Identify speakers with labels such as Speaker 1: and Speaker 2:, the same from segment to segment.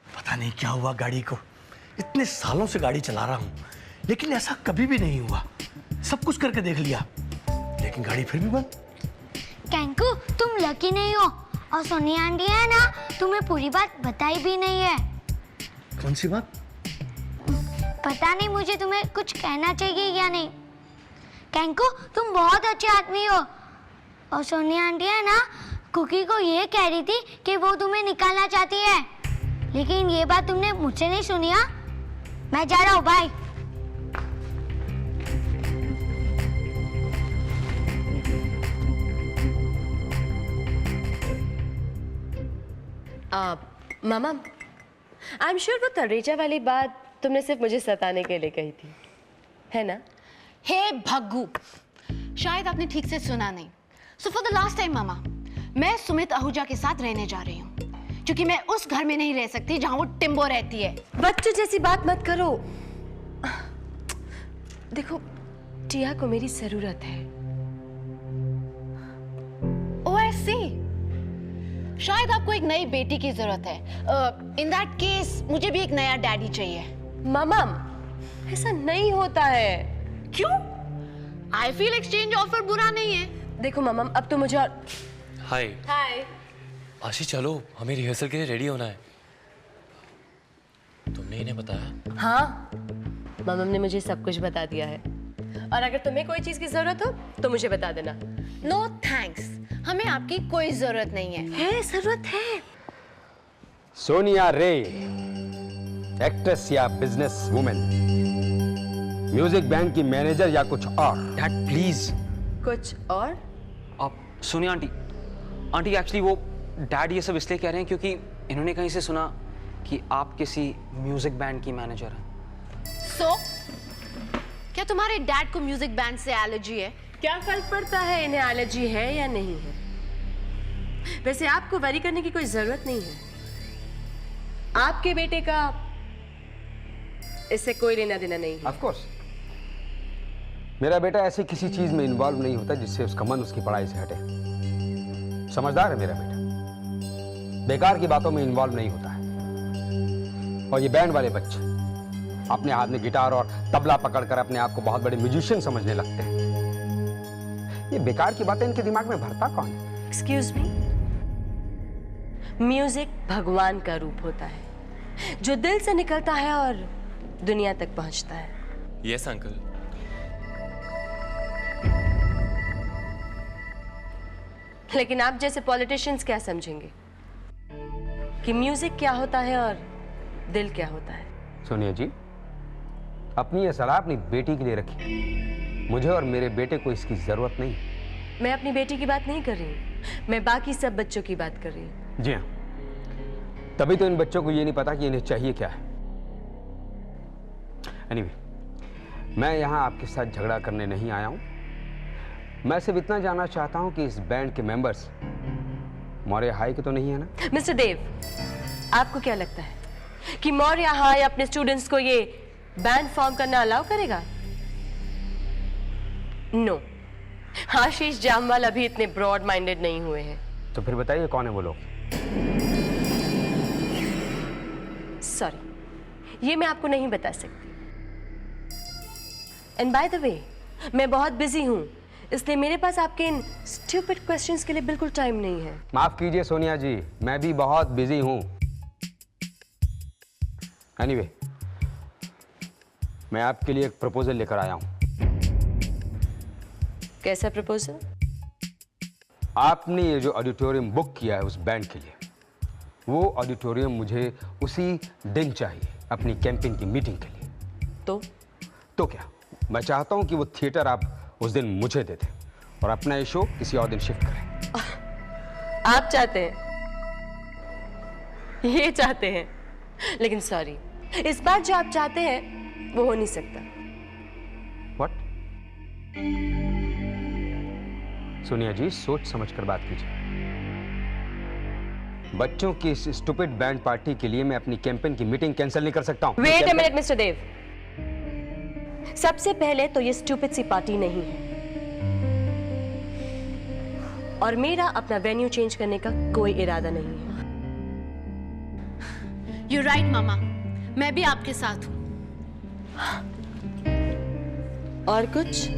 Speaker 1: पता नहीं क्या हुआ गाड़ी को, इतने सालों से गाड़ी चला रहा हूं, लेकिन ऐसा कभी भी नहीं हुआ। सब कुछ करके देख लिया, लेकिन गाड़ी फिर भी बंद।
Speaker 2: कैंकू, तुम लकी नहीं हो, और सोनिया आंटी है ना, तुम्हें पूरी बात बताई भी नहीं है।
Speaker 1: कौन सी बात?
Speaker 2: पता नहीं मुझे तुम्हें कुछ कहना चाहिए या नहीं। कैंकू, तुम बहुत अच्छे आदमी हो, और सोनिया आंटी है ना, कुकी को ये कह रही थी कि वो तुम्हें निकालना चाहती है, लेकिन ये बात तुमने मुझसे नहीं सुनी। हाँ, मैं जा रहा हूँ, बाय।
Speaker 3: मामा, आई एम श्योर वो तरेजा वाली बात तुमने सिर्फ मुझे सताने के लिए कही थी, है ना?
Speaker 4: हे भग्गू, शायद आपने ठीक से सुना नहीं। So for the last time मामा, मैं सुमित आहूजा के साथ रहने जा रही हूँ, क्योंकि मैं उस घर में नहीं रह सकती जहाँ वो टिम्बो रहती है।
Speaker 3: बच्चों जैसी बात मत करो। देखो, टिया को मेरी जरूरत है।
Speaker 4: ओह आई सी, शायद आपको एक नई बेटी की जरूरत है। इन दैट केस मुझे भी एक नया डैडी चाहिए।
Speaker 3: मामा, ऐसा नहीं होता है।
Speaker 4: क्यों? आई फील एक्सचेंज ऑफर बुरा नहीं है।
Speaker 3: देखो मामा, अब तो मुझे और...
Speaker 5: हाय
Speaker 3: हाय
Speaker 5: आशी, चलो हमें रिहर्सल के लिए रेडी होना है। तुमने इन्हें बताया?
Speaker 3: हाँ, मामा ने मुझे सब कुछ बता दिया है, और अगर तुम्हें कोई चीज की जरूरत हो तो मुझे बता देना।
Speaker 4: नो थैंक्स, हमें आपकी कोई जरूरत नहीं है।
Speaker 3: है जरूरत है।
Speaker 6: सोनिया रे, एक्ट्रेस या बिजनेस वुमेन, म्यूजिक बैंक की मैनेजर या कुछ और?
Speaker 5: Dad please.
Speaker 3: कुछ और?
Speaker 7: आप सुनिए आंटी एक्चुअली वो डैड ये सब इसलिए कह रहे हैं क्योंकि इन्होंने कहीं से सुना कि आप किसी म्यूजिक बैंड की मैनेजर हैं।
Speaker 4: सो क्या तुम्हारे डैड को म्यूजिक बैंड से एलर्जी है?
Speaker 3: क्या फर्क पड़ता है इन्हें एलर्जी है या नहीं है? वैसे आपको वरी करने की कोई जरूरत नहीं है। आपके बेटे का इससे कोई लेना देना नहीं है।
Speaker 6: ऑफ कोर्स, मेरा बेटा ऐसी किसी चीज में इन्वॉल्व नहीं होता जिससे उसका मन उसकी पढ़ाई से हटे। समझदार है मेरा बेटा, बेकार की बातों में इन्वॉल्व नहीं होता है। और ये बैंड वाले बच्चे अपने हाथ में गिटार और तबला पकड़कर अपने आप को बहुत बड़े म्यूजिशियन समझने लगते हैं। ये बेकार की बातें इनके दिमाग में भरता कौन है?
Speaker 3: एक्सक्यूज मी, म्यूजिक भगवान का रूप होता है, जो दिल से निकलता है और दुनिया तक पहुंचता है।
Speaker 5: Yes uncle.
Speaker 3: लेकिन आप जैसे पॉलिटिशियंस क्या समझेंगे कि म्यूजिक क्या होता है और दिल क्या होता है?
Speaker 6: सोनिया जी, अपनी ये सलाह अपनी बेटी के लिए रखिए। मुझे और मेरे बेटे को इसकी जरूरत नहीं।
Speaker 3: मैं अपनी बेटी की बात नहीं कर रही हूँ, मैं बाकी सब बच्चों की बात कर रही हूँ।
Speaker 6: जी हाँ, तभी तो इन बच्चों को ये नहीं पता कि इन्हें चाहिए क्या है। एनीवे, मैं यहाँ आपके साथ झगड़ा करने नहीं आया हूँ। मैं सिर्फ इतना जानना चाहता हूँ कि इस बैंड के मेंबर्स मौर्य हाई के तो नहीं है ना?
Speaker 3: मिस्टर देव, आपको क्या लगता है कि मौर्य हाई अपने स्टूडेंट्स को ये बैंड फॉर्म करना अलाउ करेगा? नो, आशीष जामवाल अभी इतने ब्रॉड माइंडेड नहीं हुए हैं।
Speaker 6: तो फिर बताइए कौन है वो लोग?
Speaker 3: सॉरी, ये मैं आपको नहीं बता सकती। एंड बाय द वे, मैं बहुत बिजी हूं, इसलिए मेरे पास आपके इन स्टूपिड क्वेश्चंस के लिए बिल्कुल टाइम नहीं है।
Speaker 6: माफ कीजिए सोनिया जी, मैं भी बहुत बिजी हूं। एनीवे, मैं आपके लिए एक प्रपोजल लेकर आया हूं।
Speaker 3: कैसा प्रपोजल?
Speaker 6: आपने ये जो ऑडिटोरियम बुक किया है उस बैंड के लिए, वो ऑडिटोरियम मुझे उसी दिन चाहिए अपनी कैंपेन की मीटिंग के लिए।
Speaker 3: तो
Speaker 6: क्या, मैं चाहता हूं कि वो थिएटर आप उस दिन मुझे दे दें और अपना ये शो किसी और दिन शिफ्ट करें।
Speaker 3: आप चाहते हैं, ये चाहते हैं, लेकिन सॉरी, इस बार जो आप चाहते हैं वो हो नहीं सकता।
Speaker 6: व्हाट? सोनिया जी, सोच समझकर बात कीजिए। बच्चों की इस स्टूपिड बैंड पार्टी के लिए मैं अपनी कैंपेन की मीटिंग कैंसिल नहीं कर सकता हूं।
Speaker 3: वेट अ मिनट मिस्टर देव, सबसे पहले तो ये स्टूपिड सी पार्टी नहीं है, और मेरा अपना वेन्यू चेंज करने का कोई इरादा नहीं है।
Speaker 4: यू राइट मामा, मैं भी आपके साथ हूँ।
Speaker 3: और कुछ?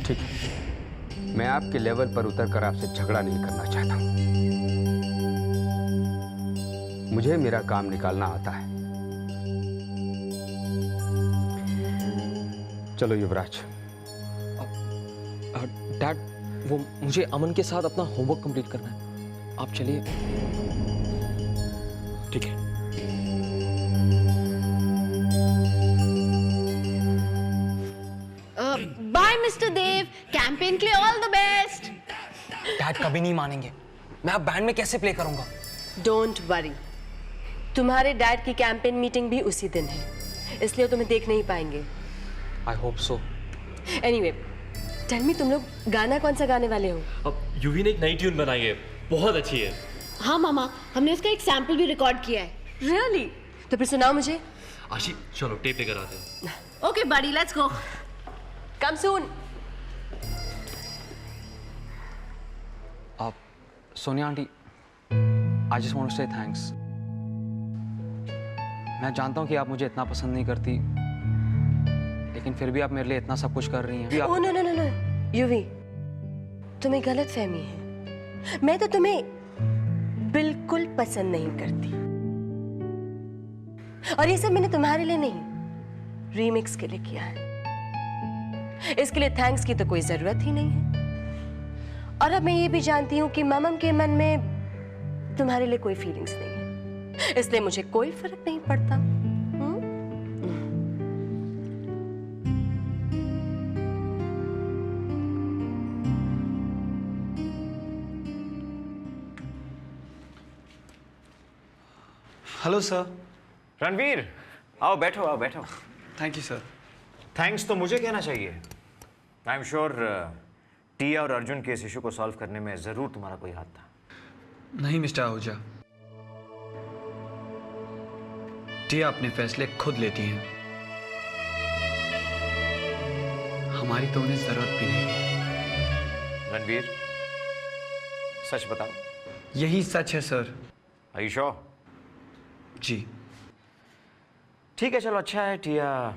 Speaker 6: ठीक है, मैं आपके लेवल पर उतरकर आपसे झगड़ा नहीं करना चाहता हूं। मुझे मेरा काम निकालना आता है। चलो युवराज।
Speaker 7: डैड, वो मुझे अमन के साथ अपना होमवर्क कंप्लीट करना है, आप चलिए।
Speaker 5: ठीक है।
Speaker 4: बाय मिस्टर देव, कैंपेन के लिए ऑल द बेस्ट।
Speaker 7: डैड कभी नहीं मानेंगे, मैं अब बैंड में कैसे प्ले करूंगा?
Speaker 3: डोंट वरी, तुम्हारे डैड की कैंपेन मीटिंग भी उसी दिन है, इसलिए तुम्हें देख नहीं पाएंगे।
Speaker 7: I hope so.
Speaker 3: Anyway, tell me, तुम लोग गाना कौन सा गाने वाले हो?
Speaker 5: अब यूवी ने एक नई ट्यून बनाई है, बहुत अच्छी है।
Speaker 4: हाँ मामा, हमने उसका एक सैंपल भी रिकॉर्ड किया है।
Speaker 3: रियली? तो फिर सुनाओ मुझे।
Speaker 5: आशी चलो टेप लेकर आते हैं।
Speaker 4: Okay buddy, let's go.
Speaker 3: Come soon.
Speaker 7: Sonia aunty, I just want to say thanks. मैं जानता हूँ कि आप मुझे इतना पसंद नहीं करती, लेकिन फिर भी आप मेरे लिए इतना सब कुछ कर रही हैं।
Speaker 3: Oh no no no no, Yuvi, तुम्हें गलत फहमी है। मैं तो तुम्हें बिल्कुल पसंद नहीं करती, और ये सब मैंने तुम्हारे लिए नहीं, रीमिक्स के लिए किया है। इसके लिए थैंक्स की तो कोई जरूरत ही नहीं है। और अब मैं ये भी जानती हूँ कि ममम के मन में तुम्हारे लिए कोई फीलिंग्स नहीं है, इसलिए मुझे कोई फर्क नहीं पड़ता।
Speaker 8: Hello sir.
Speaker 9: रणवीर, आओ बैठो, आओ बैठो।
Speaker 8: Thank you sir.
Speaker 9: थैंक्स तो मुझे कहना चाहिए। आई एम श्योर टिया और अर्जुन के इस इशू को सॉल्व करने में जरूर तुम्हारा कोई हाथ था।
Speaker 8: नहीं मिस्टर आहूजा, टिया अपने फैसले खुद लेती हैं, हमारी तो उन्हें जरूरत भी नहीं है।
Speaker 9: रणवीर, सच बताओ।
Speaker 8: यही सच है सर।
Speaker 9: Are you sure?
Speaker 8: जी।
Speaker 9: ठीक है, चलो अच्छा है, टिया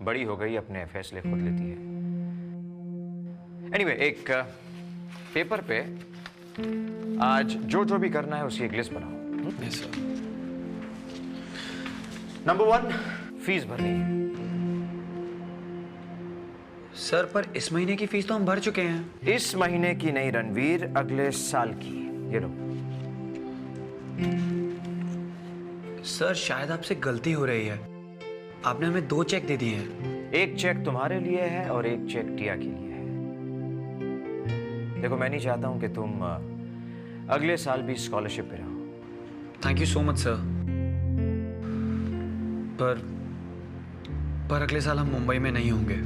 Speaker 9: बड़ी हो गई, अपने फैसले खुद लेती है। एनीवे, एक पेपर पे आज जो जो भी करना है उसकी एक लिस्ट बनाओ।
Speaker 8: Yes sir.
Speaker 9: नंबर 1, फीस भरनी है।
Speaker 8: सर पर इस महीने की फीस तो हम भर चुके हैं।
Speaker 9: इस महीने की नहीं रणवीर, अगले साल की। ये लो।
Speaker 8: सर शायद आपसे गलती हो रही है, आपने हमें 2 चेक दे दिए हैं।
Speaker 9: एक चेक तुम्हारे लिए है और एक चेक टिया के लिए है। देखो, मैं नहीं चाहता हूं कि तुम अगले साल भी स्कॉलरशिप पे रहो।
Speaker 8: Thank you so much sir, पर अगले साल हम मुंबई में नहीं होंगे।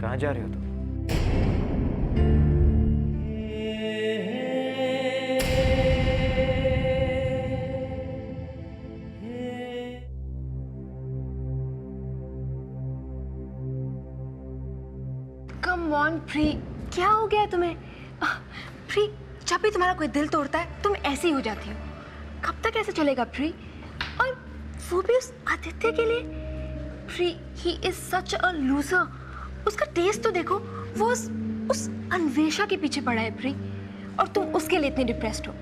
Speaker 9: कहाँ जा रहे हो तुम?
Speaker 4: कम ऑन प्री, क्या हो गया तुम्हें? प्री, जब भी तुम्हारा कोई दिल तोड़ता है तुम ऐसी हो जाती हो। कब तक ऐसे चलेगा प्री? और वो भी उस आदित्य के लिए? Pre, he is such a loser. उसका टेस्ट तो देखो, वो उस अन्वेषा के पीछे पड़ा है प्री, और तुम उसके लिए इतनी डिप्रेस्ड हो।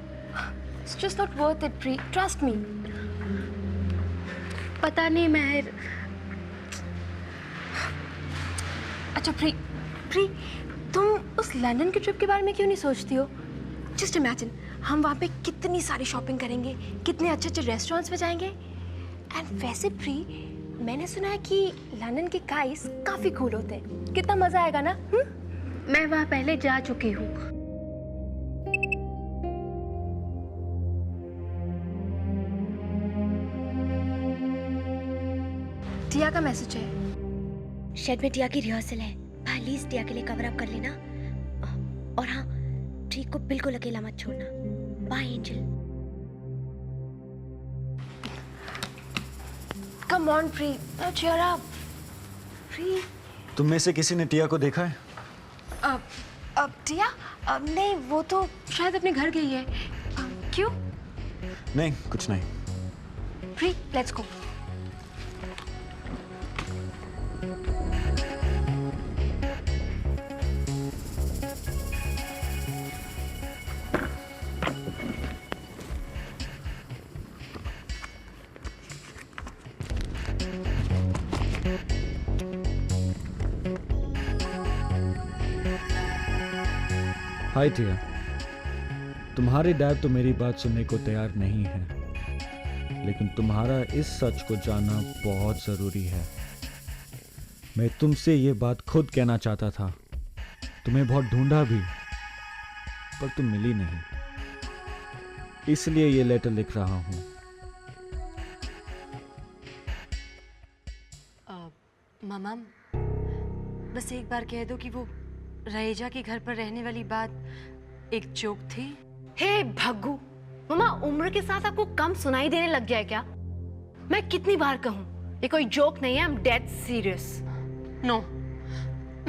Speaker 4: It's just not worth it pre, trust me. पता नहीं महर। अच्छा प्री, तुम उस लंदन की ट्रिप के बारे में क्यों नहीं सोचती हो? जस्ट इमेजिन, हम वहाँ पे कितनी सारी शॉपिंग करेंगे, कितने अच्छे अच्छे रेस्टोरेंट्स में जाएंगे। एंड वैसे प्री, मैंने सुना है कि लंदन के गाइस काफी कूल होते हैं। कितना मजा आएगा ना? मैं वहाँ पहले जा चुकी हूँ।
Speaker 10: टिया का मैसेज है।
Speaker 11: शेड में टिया की रिहर्सल है, प्लीज टिया के लिए कवर अप कर लेना। और हाँ, ट्री को बिल्कुल अकेला मत छोड़ना। Bye angel.
Speaker 10: Come on Pri, cheer up. Pri,
Speaker 12: तुम में से किसी ने टिया को देखा है?
Speaker 10: अब टिया? नहीं, वो तो शायद अपने घर गई है। क्यों?
Speaker 12: नहीं, कुछ नहीं।
Speaker 10: Pre, let's go.
Speaker 12: हाय टिया, तुम्हारे डैड तो मेरी बात सुनने को तैयार नहीं है, लेकिन तुम्हारा इस सच को जानना बहुत जरूरी है। मैं तुमसे ये बात खुद कहना चाहता था। तुम्हें बहुत ढूंढा भी, पर तुम मिली नहीं, इसलिए ये लेटर लिख रहा हूं।
Speaker 3: मामा, बस एक बार कह दो कि वो रहेजा के घर पर रहने वाली बात एक जोक थी।
Speaker 4: हे भग्गू, मामा उम्र के साथ आपको कम सुनाई देने लग गया है क्या? मैं कितनी बार कहूं, ये कोई जोक नहीं है, I am dead serious.
Speaker 3: No,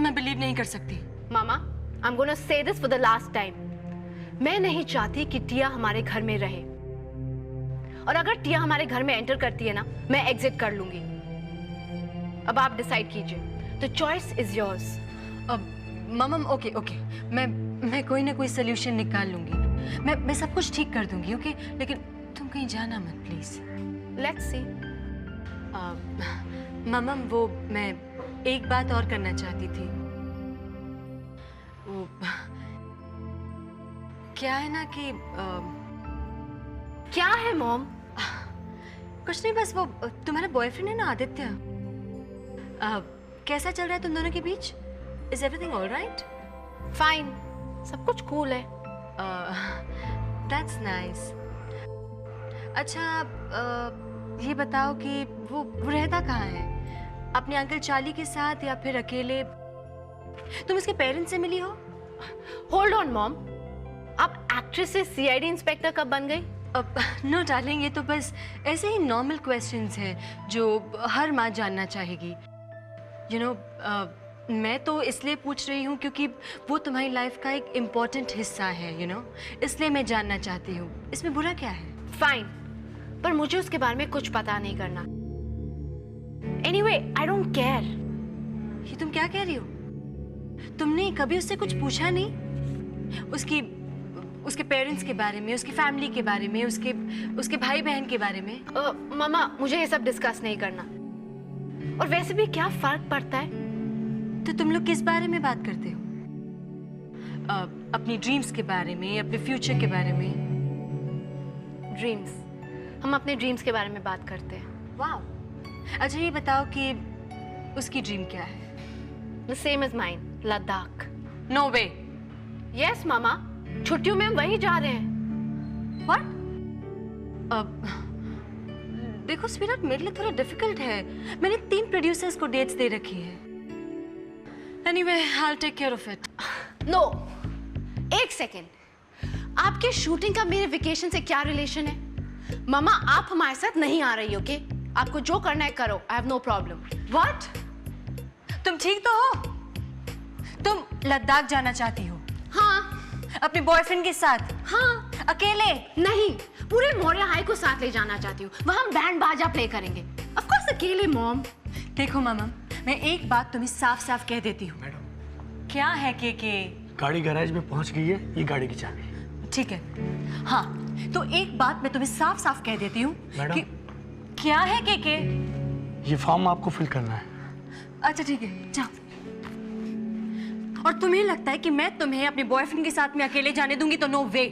Speaker 3: मैं बिलीव नहीं कर सकती।
Speaker 4: मामा, I am gonna say this for the last time. मैं नहीं चाहती कि टिया हमारे घर में रहे, और अगर टिया हमारे घर में एंटर करती है ना, मैं एग्जिट कर लूंगी। अब आप डिसाइड कीजिए, द चॉइस इज योर्स।
Speaker 3: अब ममम, ओके, मैं कोई ना कोई सोल्यूशन निकाल लूंगी। मैं सब कुछ ठीक कर दूंगी, ओके? लेकिन तुम कहीं जाना मत प्लीज।
Speaker 4: Let's see.
Speaker 3: ममम, वो मैं एक बात और करना चाहती थी। वो क्या है ना कि
Speaker 4: क्या है मॉम?
Speaker 3: कुछ नहीं, बस वो तुम्हारा बॉयफ्रेंड है ना आदित्य, कैसा चल रहा है तुम दोनों के बीच? Is everything all right?
Speaker 4: Fine, सब कुछ cool है।
Speaker 3: That's nice. अच्छा, ये बताओ कि वो रहता कहाँ है? अपने अंकल चार्ली के साथ या फिर अकेले? तुम उसके पेरेंट्स से मिली हो?
Speaker 4: Hold on, mom. आप एक्ट्रेस से CID इंस्पेक्टर कब बन गई?
Speaker 3: नो डार्लिंग, ये तो बस ऐसे ही नॉर्मल क्वेश्चंस हैं जो हर माँ जानना चाहेगी। You know, मैं तो इसलिए पूछ रही हूँ क्योंकि वो तुम्हारी लाइफ का एक इम्पोर्टेंट हिस्सा है, you know? इसलिए मैं जानना चाहती हूँ। इसमें बुरा क्या है?
Speaker 4: Fine, पर मुझे उसके बारे में कुछ पता नहीं करना। Anyway, I don't care.
Speaker 3: ये तुम क्या कह रही हो? तुमने कभी उससे कुछ पूछा नहीं? उसके पेरेंट्स के बारे में, उसकी फैमिली के बारे में, उसके भाई बहन के बारे में?
Speaker 4: मामा, मुझे ये सब डिस्कस नहीं करना। और वैसे भी क्या फर्क पड़ता है?
Speaker 3: तो तुम लोग किस बारे में बात करते हो? अपनी ड्रीम्स के बारे में, अपने फ्यूचर के बारे में?
Speaker 4: ड्रीम्स, हम अपने ड्रीम्स के बारे में बात करते हैं।
Speaker 3: वाह, अच्छा ये बताओ कि उसकी ड्रीम क्या है?
Speaker 4: The same as mine, Ladakh.
Speaker 3: No way.
Speaker 4: Yes, मामा, छुट्टियों में हम वहीं जा रहे हैं।
Speaker 3: What? देखो स्वीटहार्ट, मेरे लिए थोड़ा डिफिकल्ट है। मैंने 3 प्रोड्यूसर्स को डेट्स दे रखी है। Anyway, I'll take care of it.
Speaker 4: No, एक सेकेंड। आपके शूटिंग का मेरे वेकेशन से क्या रिलेशन है? मामा, आप हमारे साथ नहीं आ रही, ओके? आपको जो करना है करो, I have no problem.
Speaker 3: What? तुम ठीक तो हो? तुम लद्दाख जाना चाहती हो?
Speaker 4: हाँ।
Speaker 3: अपने बॉयफ्रेंड के साथ?
Speaker 4: हाँ।
Speaker 3: अकेले?
Speaker 4: नहीं, पूरे मौर्य हाई को साथ ले जाना चाहती हूँ। वहाँ हम बैंड बाजा प्ले करेंगे। Of course अकेले, मॉम।
Speaker 3: देखो मामा, मैं एक बात तुम्हें साफ साफ कह देती हूँ।
Speaker 1: मैडम।
Speaker 3: क्या है के?
Speaker 1: गाड़ी गैराज में पहुंच गई है, ये गाड़ी की चाबी।
Speaker 3: ठीक है, हाँ, तो एक बात मैं तुम्हें साफ साफ कह देती हूँ कि क्या है के?
Speaker 1: ये फॉर्म आपको फिल करना है।
Speaker 3: अच्छा ठीक है, जाओ। और तुम्हें लगता है कि मैं तुम्हें अपने बॉयफ्रेंड के साथ में अकेले जाने दूंगी? तो नो वे।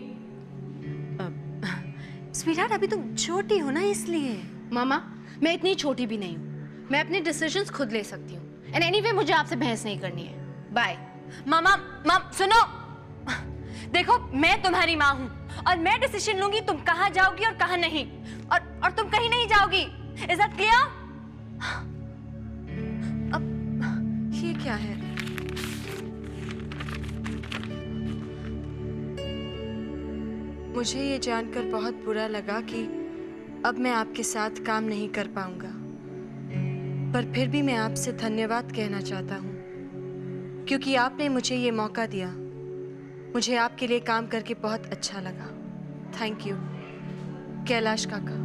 Speaker 3: स्वीटहार्ट, अभी तुम छोटी हो ना, इसलिए।
Speaker 4: मामा, मैं इतनी छोटी भी नहीं हूँ। मैं अपने डिसीजंस खुद ले सकती हूँ। एंड एनीवे, मुझे आपसे बहस नहीं करनी है। बाय।
Speaker 3: मामा, सुनो, देखो मैं तुम्हारी माँ हूँ और मैं डिसीजन लूंगी तुम कहाँ जाओगी और कहाँ नहीं, और तुम कहीं नहीं जाओगी। Is that clear?
Speaker 10: क्या है? मुझे ये जानकर बहुत बुरा लगा कि अब मैं आपके साथ काम नहीं कर पाऊंगा, पर फिर भी मैं आपसे धन्यवाद कहना चाहता हूँ, क्योंकि आपने मुझे ये मौका दिया। मुझे आपके लिए काम करके बहुत अच्छा लगा। थैंक यू कैलाश काका।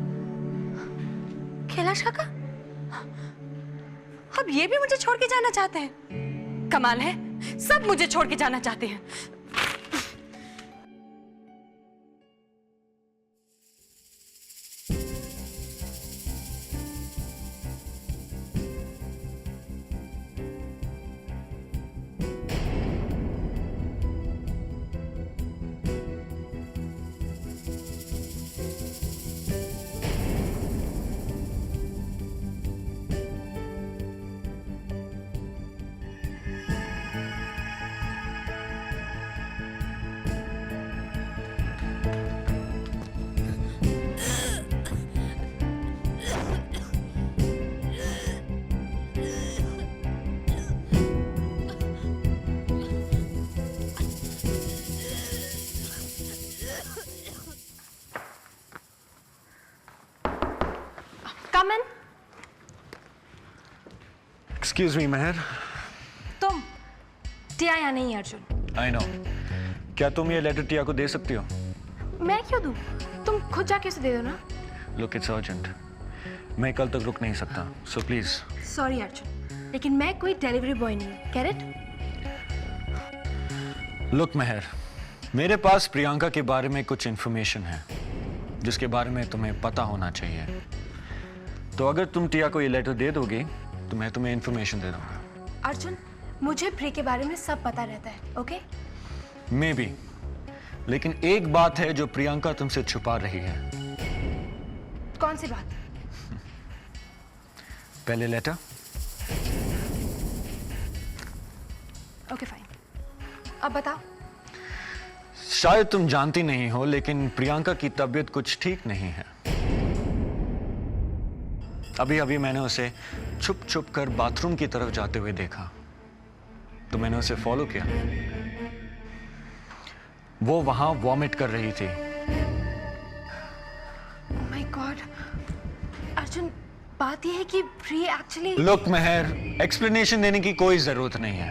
Speaker 3: कैलाश काका, अब ये भी मुझे छोड़ के जाना चाहते हैं? कमाल है, सब मुझे छोड़ के जाना चाहते हैं। Come in.
Speaker 12: एक्सक्यूज मी मेहर।
Speaker 3: तुम? टिया या नहीं अर्जुन?
Speaker 12: I know. क्या तुम ये लेटर टिया को दे सकती हो?
Speaker 10: मैं क्यों दूं? तुम खुद जाके उसे दे दो ना।
Speaker 12: Look, it's urgent. मैं कल तक रुक नहीं सकता, सो प्लीज।
Speaker 10: सॉरी अर्जुन, लेकिन मैं कोई डिलीवरी बॉय नहीं हूँ। कैरेट?
Speaker 12: लुक मेहर, मेरे पास प्रियंका के बारे में कुछ इन्फॉर्मेशन है जिसके बारे में तुम्हें पता होना चाहिए। तो अगर तुम टिया को ये लेटर दे दोगी तो मैं तुम्हें इन्फॉर्मेशन दे दूंगा।
Speaker 10: अर्जुन, मुझे प्री के बारे में सब पता रहता है, ओके?
Speaker 12: मे बी, लेकिन एक बात है जो प्रियंका तुमसे छुपा रही है।
Speaker 10: कौन सी बात?
Speaker 12: पहले लेटर।
Speaker 10: ओके फाइन, अब बताओ।
Speaker 12: शायद तुम जानती नहीं हो, लेकिन प्रियंका की तबीयत कुछ ठीक नहीं है। अभी अभी मैंने उसे छुप छुप कर बाथरूम की तरफ जाते हुए देखा, तो मैंने उसे फॉलो किया। वो वहां वॉमिट कर रही थी।
Speaker 10: माय गॉड अर्जुन, बात यह है कि प्री एक्चुअली।
Speaker 12: लुक मेहर, एक्सप्लेनेशन देने की कोई जरूरत नहीं है।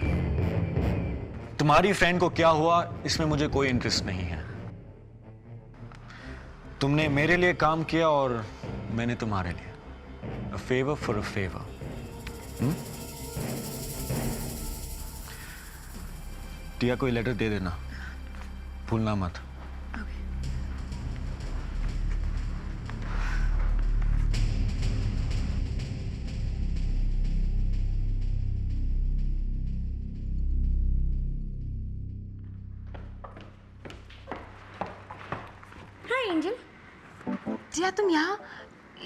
Speaker 12: तुम्हारी फ्रेंड को क्या हुआ इसमें मुझे कोई इंटरेस्ट नहीं है। तुमने मेरे लिए काम किया और मैंने तुम्हारे लिए। A favor for a favor. टिया को लेटर दे देना, भूलना मत।
Speaker 10: हाय एंजल। टिया तुम यहाँ?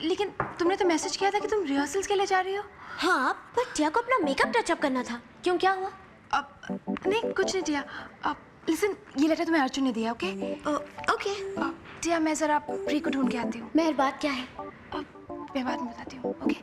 Speaker 10: लेकिन तुमने तो मैसेज किया था कि तुम रिहर्सल्स के लिए जा रही हो।
Speaker 11: हाँ, पर टिया को अपना मेकअप टचअप करना था। क्यों, क्या हुआ?
Speaker 10: अब नहीं, कुछ नहीं टिया। लिसन, ये लेटर तुम्हें अर्जुन ने दिया, ओके?
Speaker 11: ओके।
Speaker 10: टिया, मैं जरा प्री को ढूंढ के आती हूँ।
Speaker 11: मेहर, बात क्या है?
Speaker 10: मैं बाद में बताती हूँ, ओके?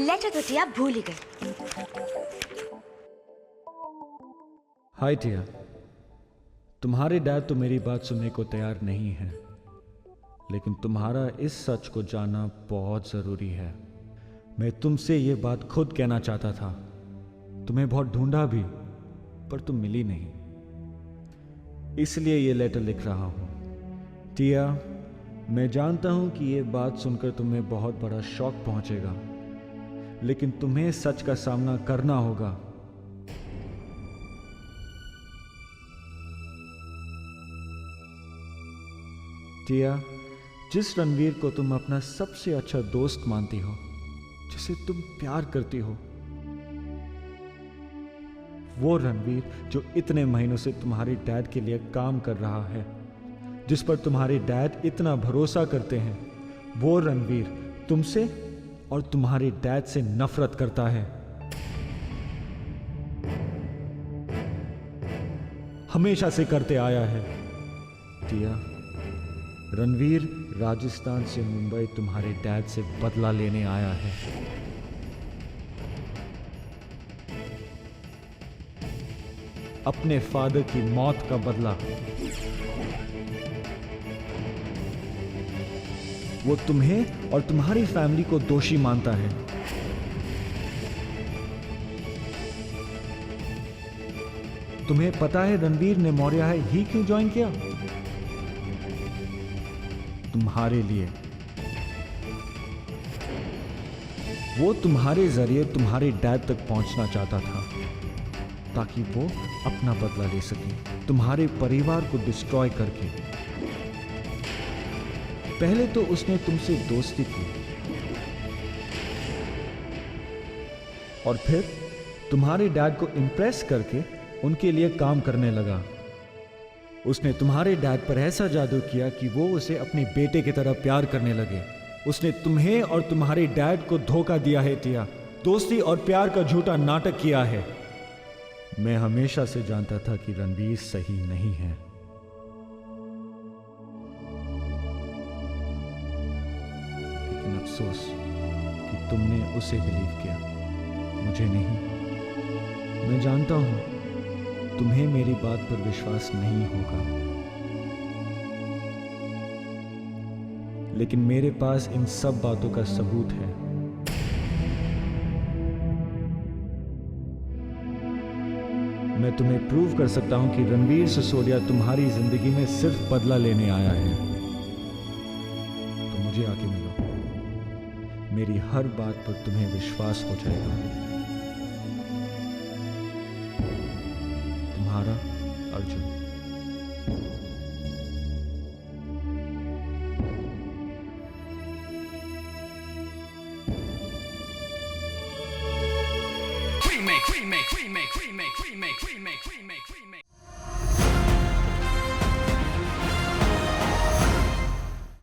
Speaker 11: लेटर तो टिया भूल ही गई।
Speaker 12: हाय टिया, तुम्हारे डैड तो मेरी बात सुनने को तैयार नहीं है, लेकिन तुम्हारा इस सच को जानना बहुत जरूरी है। मैं तुमसे ये बात खुद कहना चाहता था। तुम्हें बहुत ढूंढा भी, पर तुम मिली नहीं, इसलिए ये लेटर लिख रहा हूं। टिया, मैं जानता हूं कि ये बात सुनकर तुम्हें बहुत बड़ा शॉक पहुंचेगा, लेकिन तुम्हें सच का सामना करना होगा। टिया, जिस रणवीर को तुम अपना सबसे अच्छा दोस्त मानती हो, जिसे तुम प्यार करती हो, वो रणवीर जो इतने महीनों से तुम्हारे डैड के लिए काम कर रहा है, जिस पर तुम्हारे डैड इतना भरोसा करते हैं, वो रणवीर तुमसे और तुम्हारे डैड से नफरत करता है। हमेशा से करते आया है। टिया, रणवीर राजस्थान से मुंबई तुम्हारे डैड से बदला लेने आया है। अपने फादर की मौत का बदला। वो तुम्हें और तुम्हारी फैमिली को दोषी मानता है। तुम्हें पता है रणवीर ने मौर्य ही क्यों ज्वाइन किया? तुम्हारे लिए। वो तुम्हारे जरिए तुम्हारे डैड तक पहुंचना चाहता था, ताकि वो अपना बदला ले सके, तुम्हारे परिवार को डिस्ट्रॉय करके। पहले तो उसने तुमसे दोस्ती की, और फिर तुम्हारे डैड को इंप्रेस करके उनके लिए काम करने लगा। उसने तुम्हारे डैड पर ऐसा जादू किया कि वो उसे अपने बेटे की तरह प्यार करने लगे। उसने तुम्हें और तुम्हारे डैड को धोखा दिया है टिया, दोस्ती और प्यार का झूठा नाटक किया है। मैं हमेशा से जानता था कि रणवीर सही नहीं है, लेकिन अफसोस कि तुमने उसे बिलीव किया, मुझे नहीं। मैं जानता हूं तुम्हें मेरी बात पर विश्वास नहीं होगा, लेकिन मेरे पास इन सब बातों का सबूत है। मैं तुम्हें प्रूव कर सकता हूं कि रणवीर सिसोदिया तुम्हारी जिंदगी में सिर्फ बदला लेने आया है। तो मुझे आके मिलो, मेरी हर बात पर तुम्हें विश्वास हो जाएगा। तुम्हारा Arjun.
Speaker 13: remake, remake, remake, remake, remake, remake.